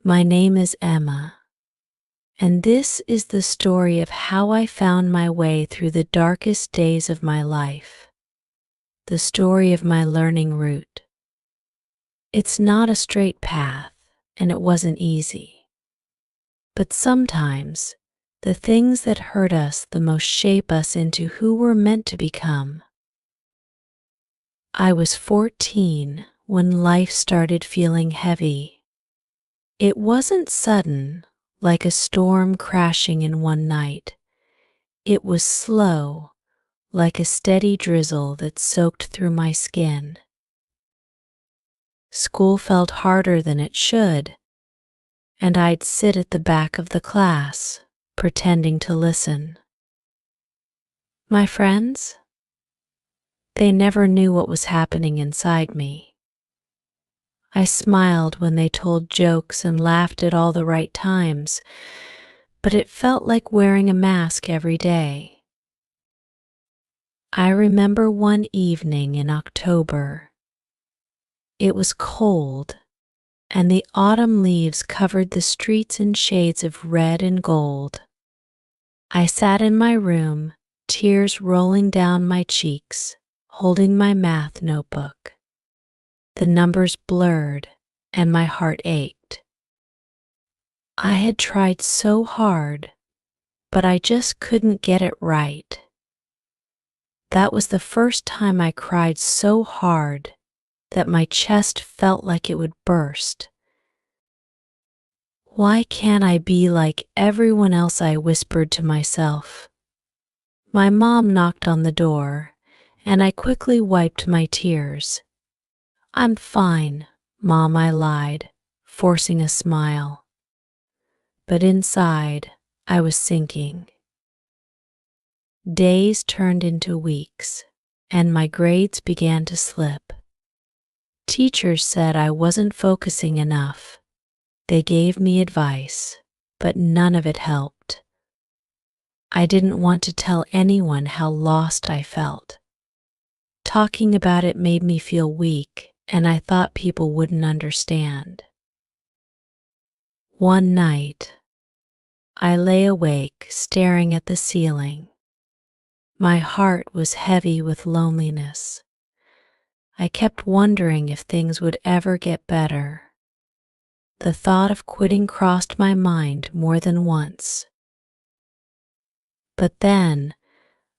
My name is Emma, and this is the story of how I found my way through the darkest days of my life, the story of my learning route. It's not a straight path, and it wasn't easy. But sometimes, the things that hurt us the most shape us into who we're meant to become. I was 14 when life started feeling heavy. It wasn't sudden, like a storm crashing in one night. It was slow, like a steady drizzle that soaked through my skin. School felt harder than it should, and I'd sit at the back of the class, pretending to listen. My friends? They never knew what was happening inside me. I smiled when they told jokes and laughed at all the right times, but it felt like wearing a mask every day. I remember one evening in October. It was cold, and the autumn leaves covered the streets in shades of red and gold. I sat in my room, tears rolling down my cheeks, holding my math notebook. The numbers blurred, and my heart ached. I had tried so hard, but I just couldn't get it right. That was the first time I cried so hard that my chest felt like it would burst. Why can't I be like everyone else? I whispered to myself. My mom knocked on the door, and I quickly wiped my tears. I'm fine, Mom, I lied, forcing a smile. But inside, I was sinking. Days turned into weeks, and my grades began to slip. Teachers said I wasn't focusing enough. They gave me advice, but none of it helped. I didn't want to tell anyone how lost I felt. Talking about it made me feel weak, and I thought people wouldn't understand. One night, I lay awake staring at the ceiling. My heart was heavy with loneliness. I kept wondering if things would ever get better. The thought of quitting crossed my mind more than once. But then,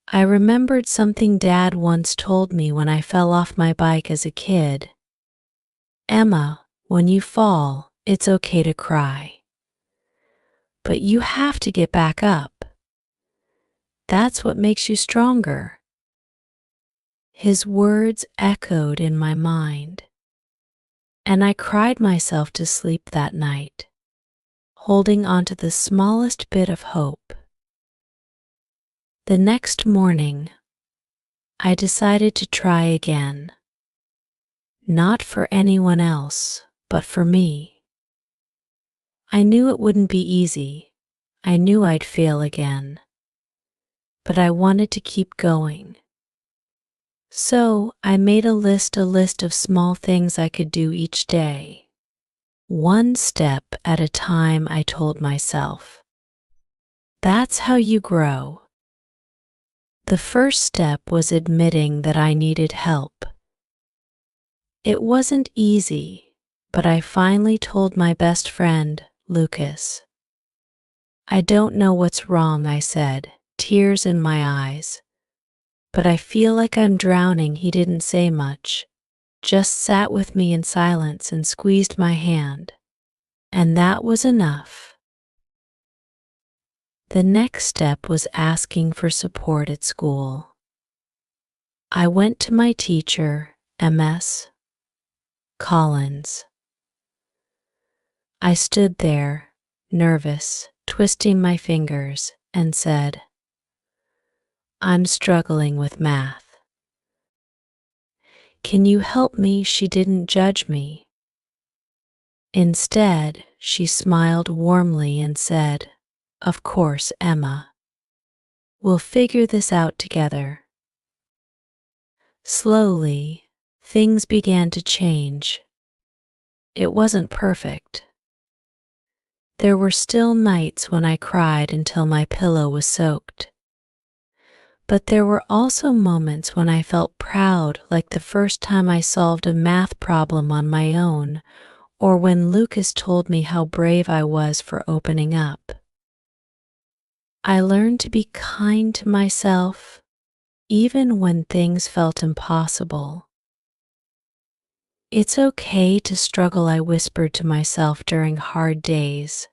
I remembered something Dad once told me when I fell off my bike as a kid. Emma, when you fall, it's okay to cry. But you have to get back up. That's what makes you stronger. His words echoed in my mind, and I cried myself to sleep that night, holding on to the smallest bit of hope. The next morning, I decided to try again. Not for anyone else, but for me. I knew it wouldn't be easy. I knew I'd fail again. But I wanted to keep going. So I made a list of small things I could do each day. One step at a time, I told myself. That's how you grow. The first step was admitting that I needed help. It wasn't easy, but I finally told my best friend, Lucas. I don't know what's wrong, I said, tears in my eyes. But I feel like I'm drowning. He didn't say much, just sat with me in silence and squeezed my hand. And that was enough. The next step was asking for support at school. I went to my teacher, Ms. Collins. I stood there, nervous, twisting my fingers, and said, I'm struggling with math. Can you help me? She didn't judge me. Instead, she smiled warmly and said, Of course, Emma. We'll figure this out together. Slowly, things began to change. It wasn't perfect, There were still nights when I cried until my pillow was soaked. But there were also moments when I felt proud, like the first time I solved a math problem on my own, or when Lucas told me how brave I was for opening up. I learned to be kind to myself, even when things felt impossible. It's okay to struggle, I whispered to myself during hard days.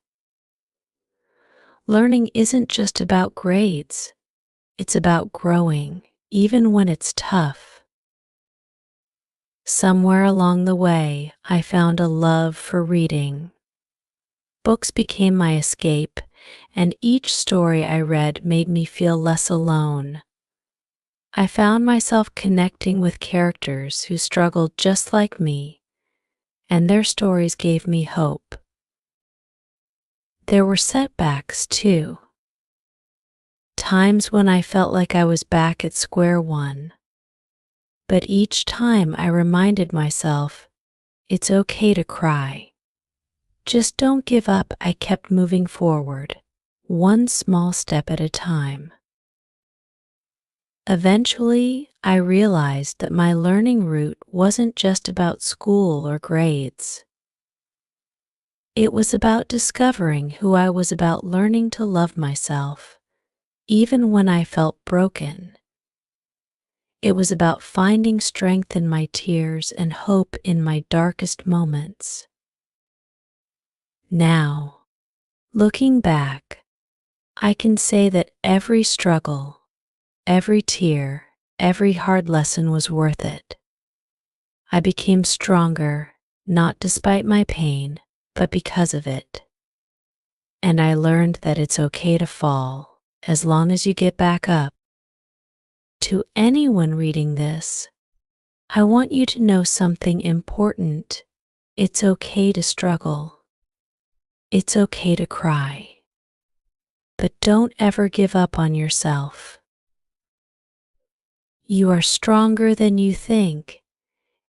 Learning isn't just about grades, it's about growing, even when it's tough. Somewhere along the way, I found a love for reading. Books became my escape, and each story I read made me feel less alone. I found myself connecting with characters who struggled just like me, and their stories gave me hope. There were setbacks, too. Times when I felt like I was back at square one. But each time I reminded myself, it's okay to cry. Just don't give up. I kept moving forward, one small step at a time. Eventually, I realized that my learning route wasn't just about school or grades. It was about discovering who I was, about learning to love myself, even when I felt broken. It was about finding strength in my tears and hope in my darkest moments. Now, looking back, I can say that every struggle, every tear, every hard lesson was worth it. I became stronger, not despite my pain, but because of it. And I learned that it's okay to fall, as long as you get back up. To anyone reading this, I want you to know something important. It's okay to struggle. It's okay to cry. But don't ever give up on yourself. You are stronger than you think,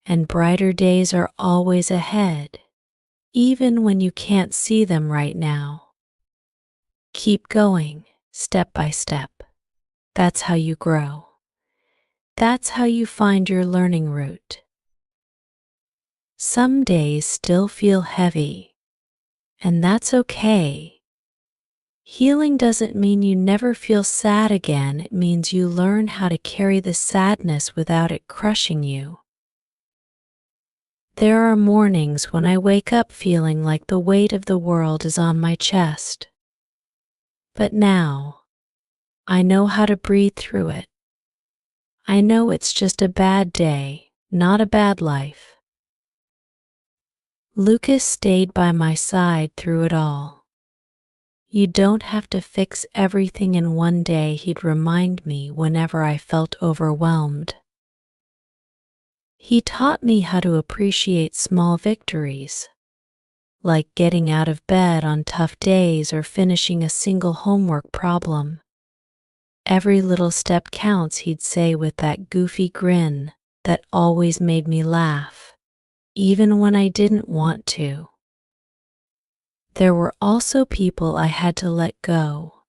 and brighter days are always ahead, even when you can't see them right now. Keep going, step by step. That's how you grow. That's how you find your learning route. Some days still feel heavy, and that's okay. Healing doesn't mean you never feel sad again. It means you learn how to carry the sadness without it crushing you. There are mornings when I wake up feeling like the weight of the world is on my chest. But now, I know how to breathe through it. I know it's just a bad day, not a bad life. Lucas stayed by my side through it all. You don't have to fix everything in one day, he'd remind me whenever I felt overwhelmed. He taught me how to appreciate small victories, like getting out of bed on tough days or finishing a single homework problem. Every little step counts, he'd say with that goofy grin that always made me laugh, even when I didn't want to. There were also people I had to let go.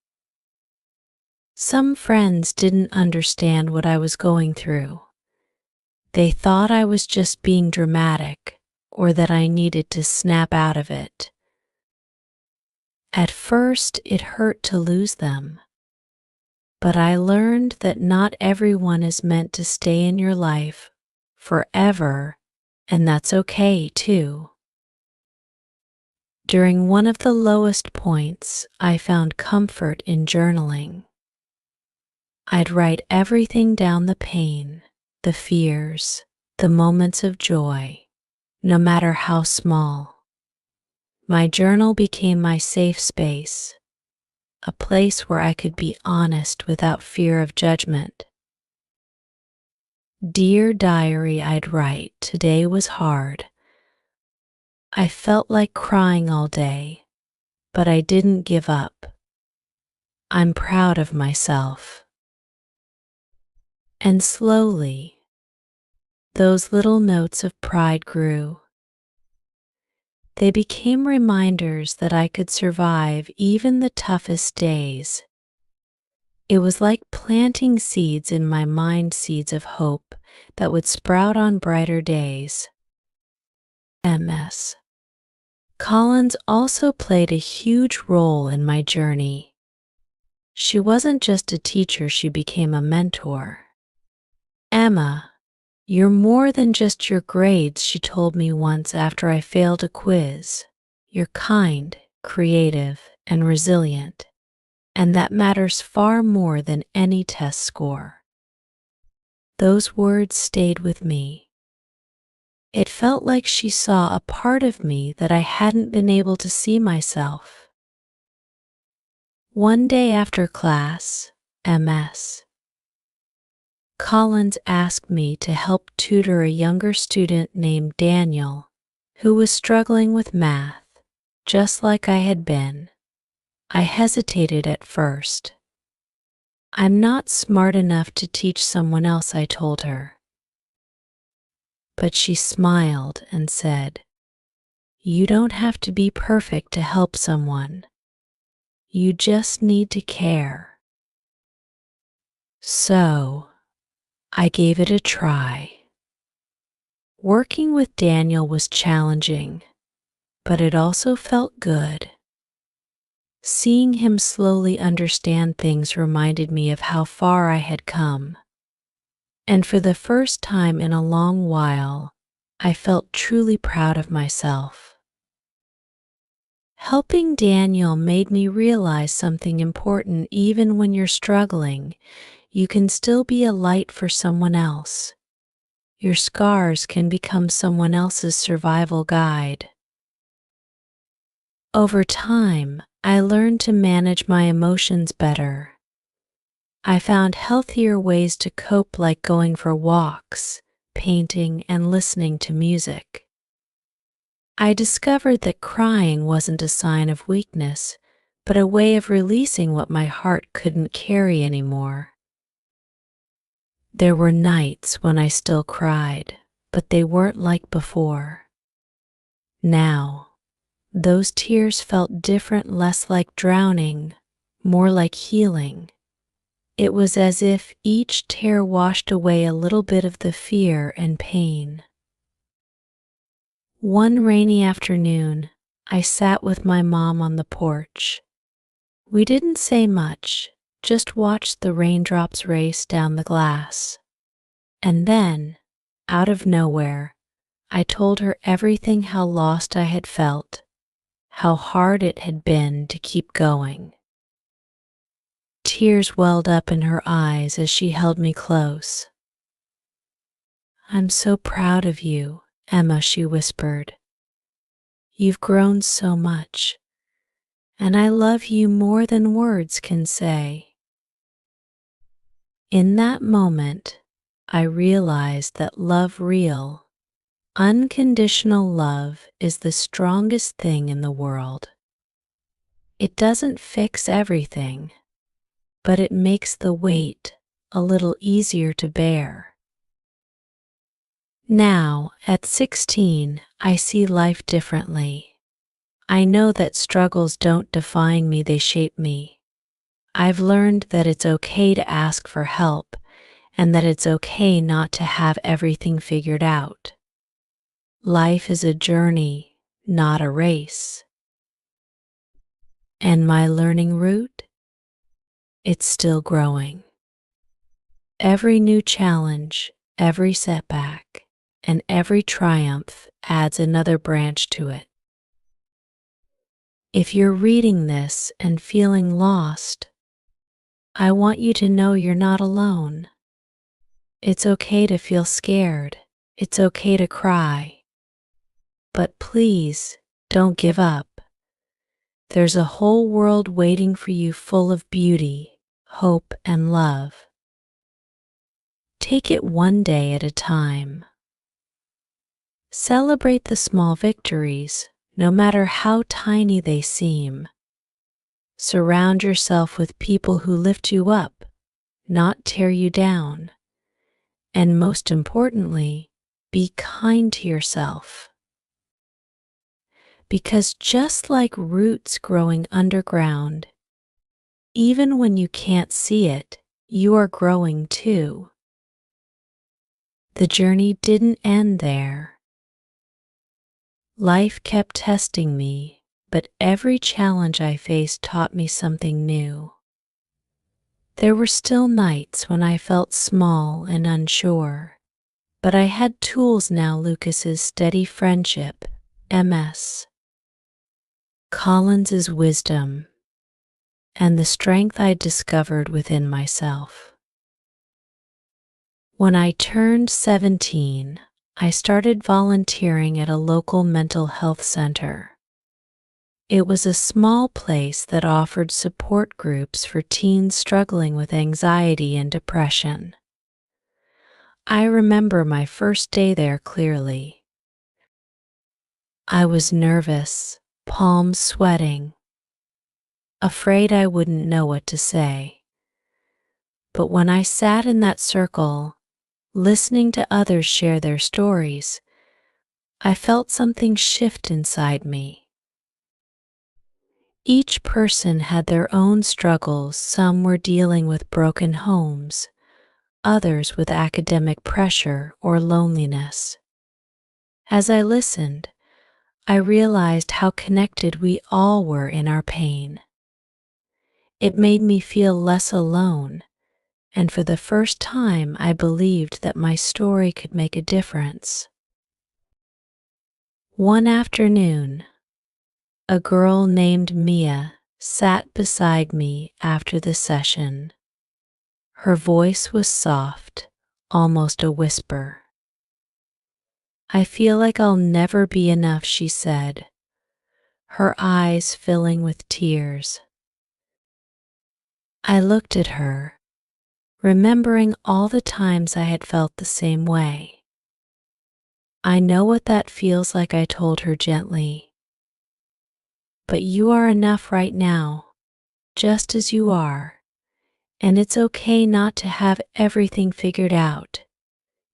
Some friends didn't understand what I was going through. They thought I was just being dramatic, or that I needed to snap out of it. At first, it hurt to lose them. But I learned that not everyone is meant to stay in your life forever, and that's okay too. During one of the lowest points, I found comfort in journaling. I'd write everything down: the pain, the fears, the moments of joy, no matter how small. My journal became my safe space, a place where I could be honest without fear of judgment. Dear diary, I'd write, today was hard. I felt like crying all day, but I didn't give up. I'm proud of myself. And slowly, those little notes of pride grew. They became reminders that I could survive even the toughest days. It was like planting seeds in my mind, seeds of hope that would sprout on brighter days. MS. Collins also played a huge role in my journey. She wasn't just a teacher, she became a mentor. "Emma, you're more than just your grades," she told me once after I failed a quiz. "You're kind, creative, and resilient, and that matters far more than any test score." Those words stayed with me. It felt like she saw a part of me that I hadn't been able to see myself. One day after class, MS. Collins asked me to help tutor a younger student named Daniel, who was struggling with math, just like I had been. I hesitated at first. "I'm not smart enough to teach someone else," I told her. But she smiled and said, "You don't have to be perfect to help someone. You just need to care." So, I gave it a try. Working with Daniel was challenging, but it also felt good. Seeing him slowly understand things reminded me of how far I had come. And for the first time in a long while, I felt truly proud of myself. Helping Daniel made me realize something important. Even when you're struggling, you can still be a light for someone else. Your scars can become someone else's survival guide. Over time, I learned to manage my emotions better. I found healthier ways to cope, like going for walks, painting, and listening to music. I discovered that crying wasn't a sign of weakness, but a way of releasing what my heart couldn't carry anymore. There were nights when I still cried, but they weren't like before. Now, those tears felt different, less like drowning, more like healing. It was as if each tear washed away a little bit of the fear and pain. One rainy afternoon, I sat with my mom on the porch. We didn't say much, just watched the raindrops race down the glass. And then, out of nowhere, I told her everything: how lost I had felt, how hard it had been to keep going. Tears welled up in her eyes as she held me close. "I'm so proud of you, Emma," she whispered. "You've grown so much, and I love you more than words can say." In that moment, I realized that love, real, unconditional love, is the strongest thing in the world. It doesn't fix everything, but it makes the weight a little easier to bear. Now, at 16, I see life differently. I know that struggles don't define me, they shape me. I've learned that it's okay to ask for help, and that it's okay not to have everything figured out. Life is a journey, not a race. And my learning route? It's still growing. Every new challenge, every setback, and every triumph adds another branch to it. If you're reading this and feeling lost, I want you to know you're not alone. It's okay to feel scared. It's okay to cry. But please, don't give up. There's a whole world waiting for you, full of beauty, hope, and love. Take it one day at a time. Celebrate the small victories, no matter how tiny they seem. Surround yourself with people who lift you up, not tear you down. And most importantly, be kind to yourself. Because just like roots growing underground, even when you can't see it, you are growing too. The journey didn't end there. Life kept testing me, but every challenge I faced taught me something new. There were still nights when I felt small and unsure, but I had tools now: Lucas's steady friendship, MS, Collins's wisdom, and the strength I discovered within myself. When I turned 17, I started volunteering at a local mental health center. It was a small place that offered support groups for teens struggling with anxiety and depression. I remember my first day there clearly. I was nervous, palms sweating, afraid I wouldn't know what to say. But when I sat in that circle, listening to others share their stories, I felt something shift inside me. Each person had their own struggles. Some were dealing with broken homes, others with academic pressure or loneliness. As I listened, I realized how connected we all were in our pain. It made me feel less alone, and for the first time I believed that my story could make a difference. One afternoon, a girl named Mia sat beside me after the session. Her voice was soft, almost a whisper. "I feel like I'll never be enough," she said, her eyes filling with tears. I looked at her, remembering all the times I had felt the same way. "I know what that feels like," I told her gently. "But you are enough right now, just as you are, and it's okay not to have everything figured out.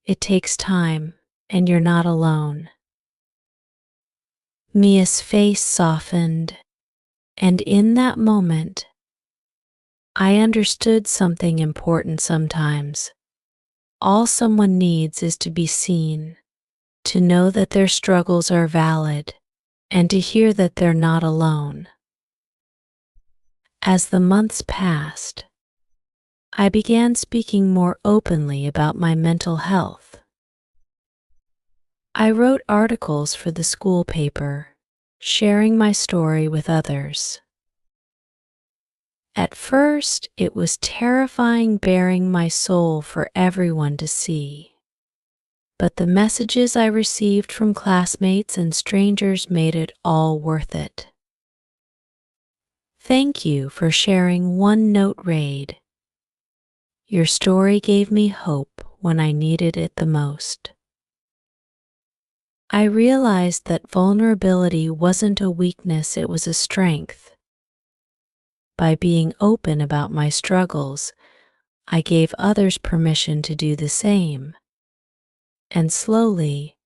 It takes time, and you're not alone." Mia's face softened, and in that moment, I understood something important. Sometimes, all someone needs is to be seen, to know that their struggles are valid, and to hear that they're not alone. As the months passed, I began speaking more openly about my mental health. I wrote articles for the school paper, sharing my story with others. At first, it was terrifying baring my soul for everyone to see. But the messages I received from classmates and strangers made it all worth it. "Thank you for sharing," one note read. "Your story gave me hope when I needed it the most." I realized that vulnerability wasn't a weakness, it was a strength. By being open about my struggles, I gave others permission to do the same. And slowly,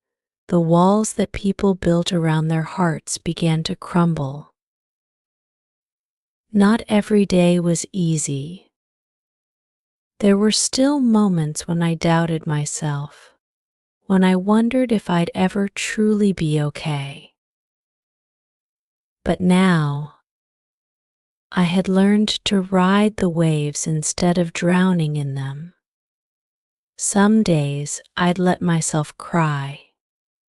the walls that people built around their hearts began to crumble. Not every day was easy. There were still moments when I doubted myself, when I wondered if I'd ever truly be okay. But now, I had learned to ride the waves instead of drowning in them. Some days I'd let myself cry,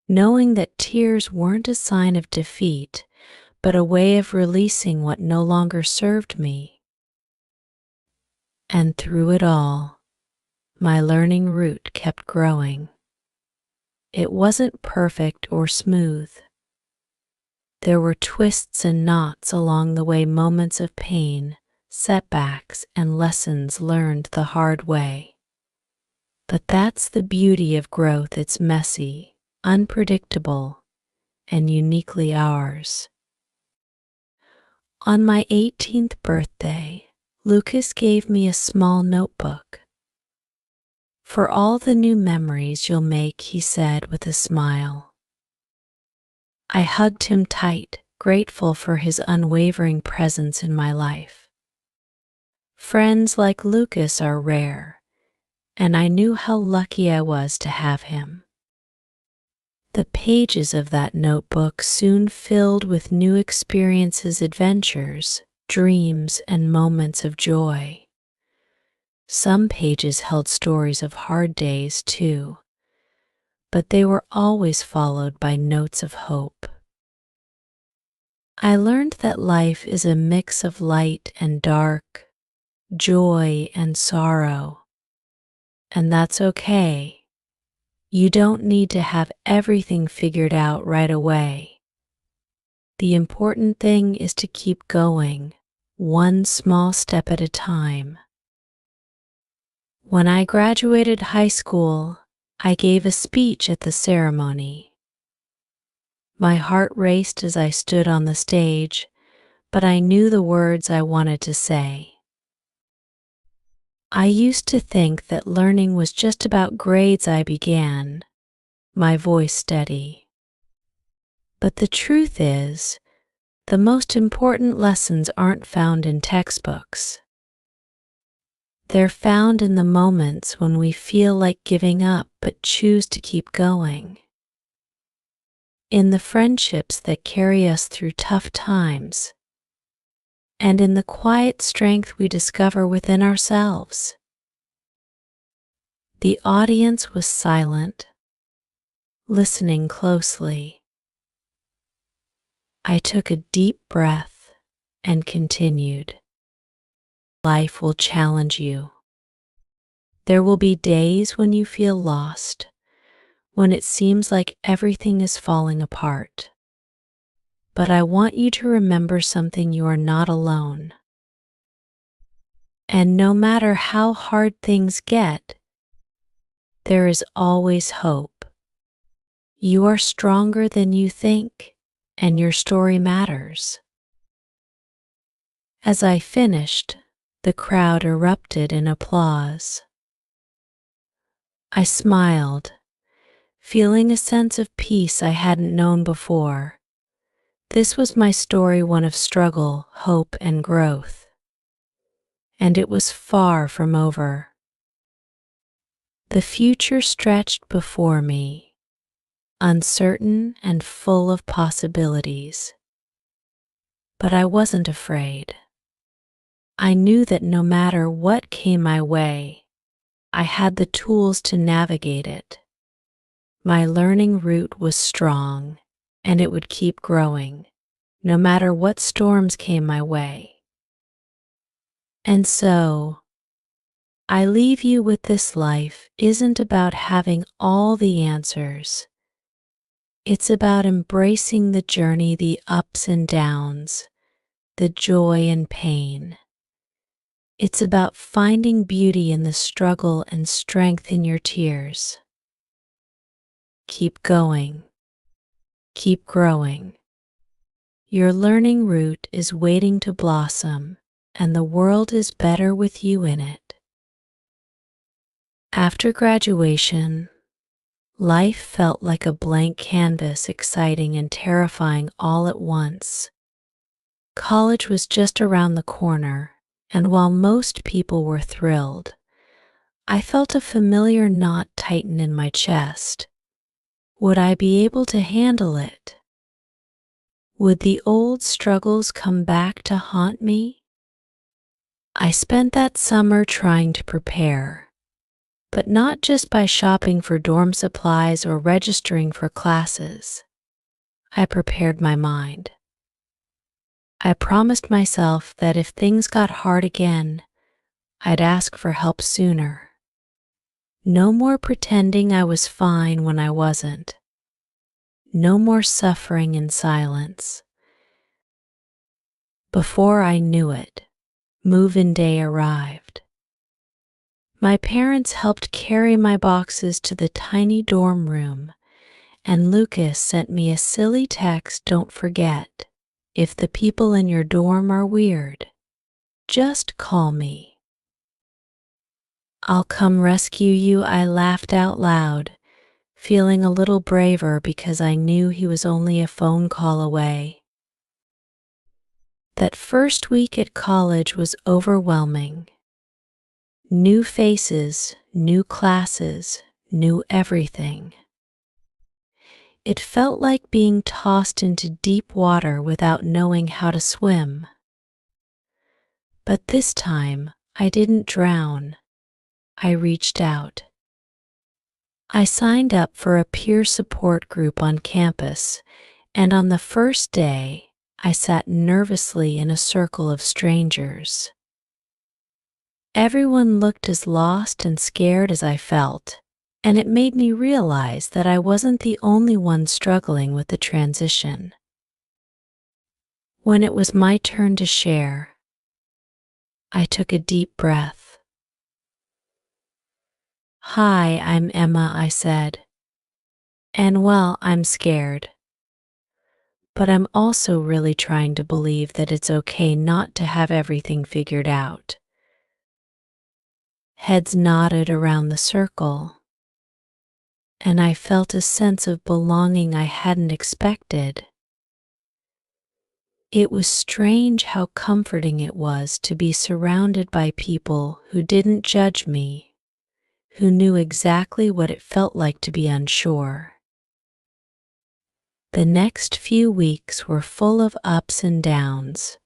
knowing that tears weren't a sign of defeat, but a way of releasing what no longer served me. And through it all, my learning root kept growing. It wasn't perfect or smooth. There were twists and knots along the way, moments of pain, setbacks, and lessons learned the hard way. But that's the beauty of growth. It's messy, unpredictable, and uniquely ours. On my 18th birthday, Lucas gave me a small notebook. "For all the new memories you'll make," he said with a smile. I hugged him tight, grateful for his unwavering presence in my life. Friends like Lucas are rare, and I knew how lucky I was to have him. The pages of that notebook soon filled with new experiences, adventures, dreams, and moments of joy. Some pages held stories of hard days too, but they were always followed by notes of hope. I learned that life is a mix of light and dark, joy and sorrow, and that's okay. You don't need to have everything figured out right away. The important thing is to keep going, one small step at a time. When I graduated high school, I gave a speech at the ceremony. My heart raced as I stood on the stage, but I knew the words I wanted to say. I used to think that learning was just about grades. I began, my voice steady. But the truth is, the most important lessons aren't found in textbooks. They're found in the moments when we feel like giving up but choose to keep going. In the friendships that carry us through tough times, and in the quiet strength we discover within ourselves. The audience was silent, listening closely. I took a deep breath and continued. Life will challenge you. There will be days when you feel lost, when it seems like everything is falling apart. But I want you to remember something: you are not alone. And no matter how hard things get, there is always hope. You are stronger than you think, and your story matters. As I finished, the crowd erupted in applause. I smiled, feeling a sense of peace I hadn't known before. This was my story, one of struggle, hope, and growth. And it was far from over. The future stretched before me, uncertain and full of possibilities. But I wasn't afraid. I knew that no matter what came my way, I had the tools to navigate it. My learning route was strong, and it would keep growing, no matter what storms came my way. And so, I leave you with this: life isn't about having all the answers. It's about embracing the journey, the ups and downs, the joy and pain. It's about finding beauty in the struggle and strength in your tears. Keep going. Keep growing. Your learning route is waiting to blossom, and the world is better with you in it. After graduation, life felt like a blank canvas, exciting and terrifying all at once. College was just around the corner, and while most people were thrilled, I felt a familiar knot tighten in my chest. Would I be able to handle it? Would the old struggles come back to haunt me? I spent that summer trying to prepare, but not just by shopping for dorm supplies or registering for classes. I prepared my mind. I promised myself that if things got hard again, I'd ask for help sooner. No more pretending I was fine when I wasn't. No more suffering in silence. Before I knew it, move-in day arrived. My parents helped carry my boxes to the tiny dorm room, and Lucas sent me a silly text: don't forget, if the people in your dorm are weird, just call me. I'll come rescue you. I laughed out loud, feeling a little braver because I knew he was only a phone call away. That first week at college was overwhelming. New faces, new classes, new everything. It felt like being tossed into deep water without knowing how to swim. But this time, I didn't drown. I reached out. I signed up for a peer support group on campus, and on the first day, I sat nervously in a circle of strangers. Everyone looked as lost and scared as I felt, and it made me realize that I wasn't the only one struggling with the transition. When it was my turn to share, I took a deep breath. "Hi, I'm Emma," I said. "And well, I'm scared. But I'm also really trying to believe that it's okay not to have everything figured out." Heads nodded around the circle, and I felt a sense of belonging I hadn't expected. It was strange how comforting it was to be surrounded by people who didn't judge me, who knew exactly what it felt like to be unsure. The next few weeks were full of ups and downs.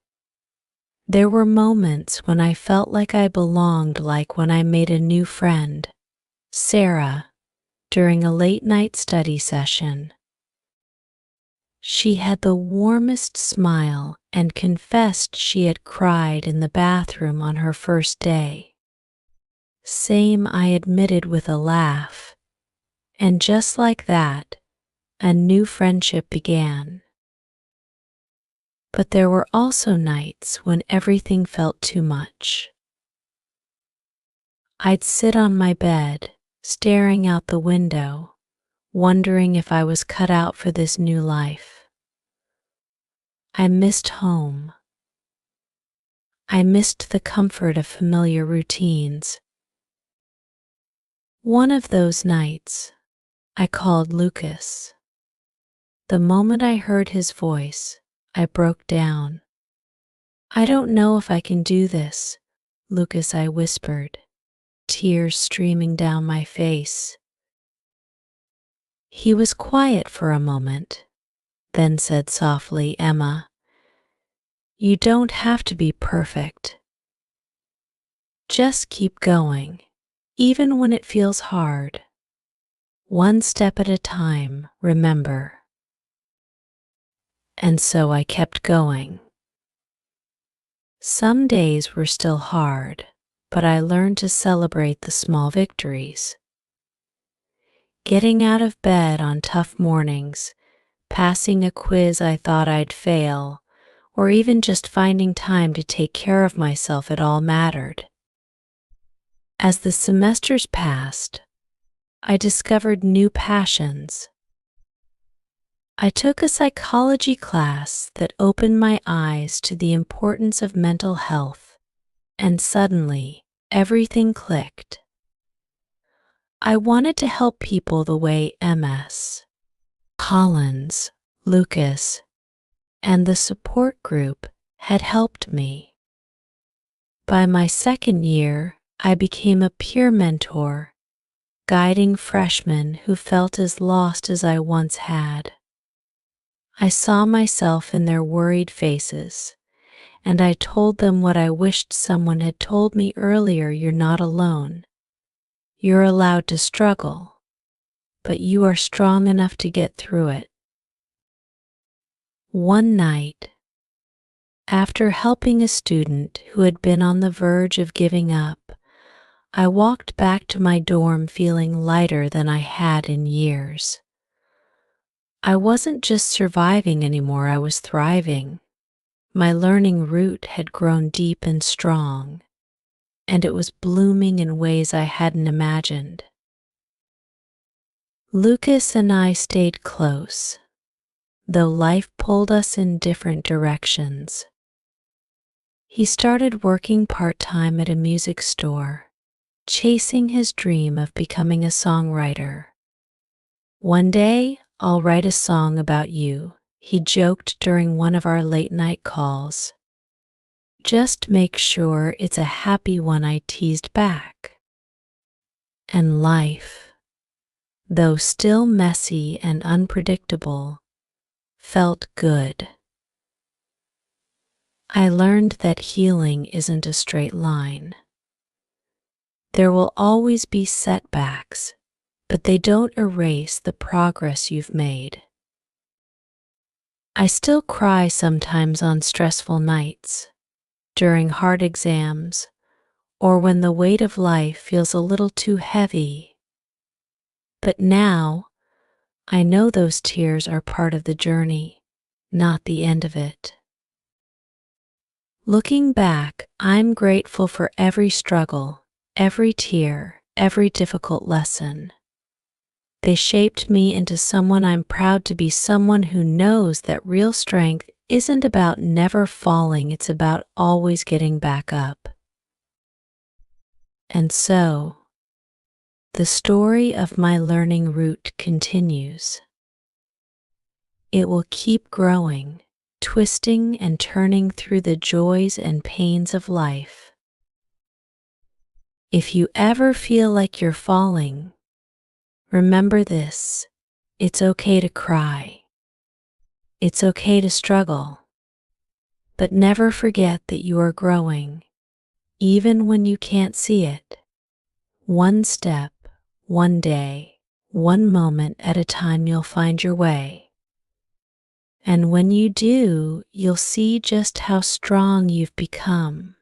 There were moments when I felt like I belonged, like when I made a new friend, Sarah, during a late-night study session. She had the warmest smile and confessed she had cried in the bathroom on her first day. "Same," I admitted with a laugh, and just like that, a new friendship began. But there were also nights when everything felt too much. I'd sit on my bed, staring out the window, wondering if I was cut out for this new life. I missed home. I missed the comfort of familiar routines. One of those nights, I called Lucas. The moment I heard his voice, I broke down. "I don't know if I can do this, Lucas," I whispered, tears streaming down my face. He was quiet for a moment, then said softly, "Emma, you don't have to be perfect. Just keep going, even when it feels hard. One step at a time, remember." And so I kept going. Some days were still hard, but I learned to celebrate the small victories. Getting out of bed on tough mornings, passing a quiz I thought I'd fail, or even just finding time to take care of myself, it all mattered. As the semesters passed, I discovered new passions. I took a psychology class that opened my eyes to the importance of mental health, and suddenly everything clicked. I wanted to help people the way MS, Collins, Lucas, and the support group had helped me. By my second year, I became a peer mentor, guiding freshmen who felt as lost as I once had. I saw myself in their worried faces, and I told them what I wished someone had told me earlier: "You're not alone. You're allowed to struggle, but you are strong enough to get through it." One night, after helping a student who had been on the verge of giving up, I walked back to my dorm feeling lighter than I had in years. I wasn't just surviving anymore, I was thriving. My learning root had grown deep and strong, and it was blooming in ways I hadn't imagined. Lucas and I stayed close, though life pulled us in different directions. He started working part-time at a music store, chasing his dream of becoming a songwriter. One day, I'll write a song about you, he joked during one of our late night calls. Just make sure it's a happy one, I teased back. And life, though still messy and unpredictable, felt good. I learned that healing isn't a straight line. There will always be setbacks, but they don't erase the progress you've made. I still cry sometimes on stressful nights, during hard exams, or when the weight of life feels a little too heavy. But now, I know those tears are part of the journey, not the end of it. Looking back, I'm grateful for every struggle, every tear, every difficult lesson. They shaped me into someone I'm proud to be, someone who knows that real strength isn't about never falling, it's about always getting back up. And so, the story of my learning route continues. It will keep growing, twisting and turning through the joys and pains of life. If you ever feel like you're falling, remember this: it's okay to cry. It's okay to struggle. But never forget that you are growing, even when you can't see it. One step, one day, one moment at a time, you'll find your way. And when you do, you'll see just how strong you've become.